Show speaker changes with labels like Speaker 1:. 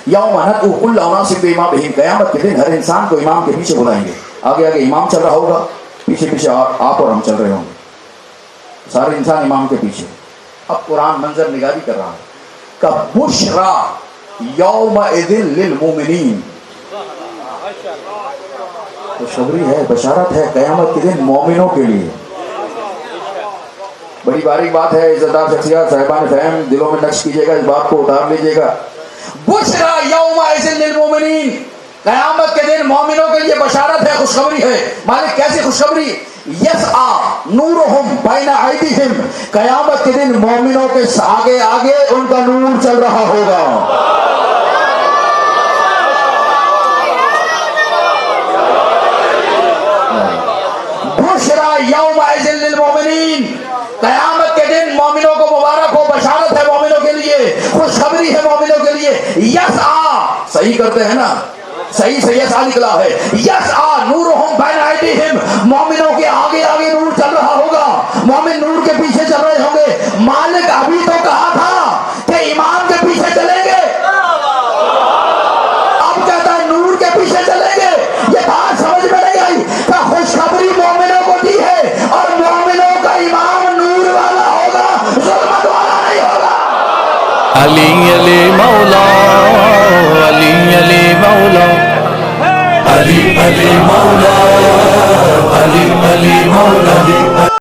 Speaker 1: یوم ندعو کل اناس بامامہم، قیامت کے دن ہر انسان کو امام کے پیچھے بلائیں گے. آگے آگے امام چل رہا ہوگا، پیچھے پیچھے آپ اور ہم چل رہے ہوں گے، سارے انسان امام کے پیچھے. اب قرآن منظر نگاری کر رہا ہے کہ بشرا یومئذ للمؤمنین، خوشخبری ہے، بشارت ہے قیامت کے دن مومنوں کے لیے. بڑی باریک بات ہے، عزتدار شخصیات صاحبان فہم دلوں میں نقش کیجئے گا، اس بات کو اتار لیجئے گا. بشرا یومئذ للمؤمنین، قیامت کے دن مومنوں کے لیے بشارت ہے، خوشخبری ہے. مالک کیسی خوشخبری؟ یسعی نورہم بین ایدیہم، قیامت کے دن مومنوں کے آگے آگے ان کا نور چل رہا ہوگا. بشرا یومئذ للمؤمنین، قیامت کے دن مومنوں کو مبارک ہو، بشارت ہے مومنوں کے لیے، خوشخبری ہے مومنوں کے لیے. یسعی، صحیح کرتے ہیں نا، صحیح سے یسعی نکلا ہے. یسعی نورہم بین ایدیہم، مومنوں کے آگے آگے نور چل رہا ہوگا، مومن نور کے پیچھے چل رہے ہوں گے. مالک ابھی تو کہا تھا کہ امام کے پیچھے چلیں گے، اب کہتا ہے نور کے پیچھے چلیں گے. یہ بات سمجھ میں نہیں آئی کہ خوشخبری مومنوں کو دی ہے اور مومنوں کا امام نور والا ہوگا، ظلمت والا نہیں ہوگا.
Speaker 2: علی علی مولا، علی علی مولا، علی علی مولا، علی علی مولا.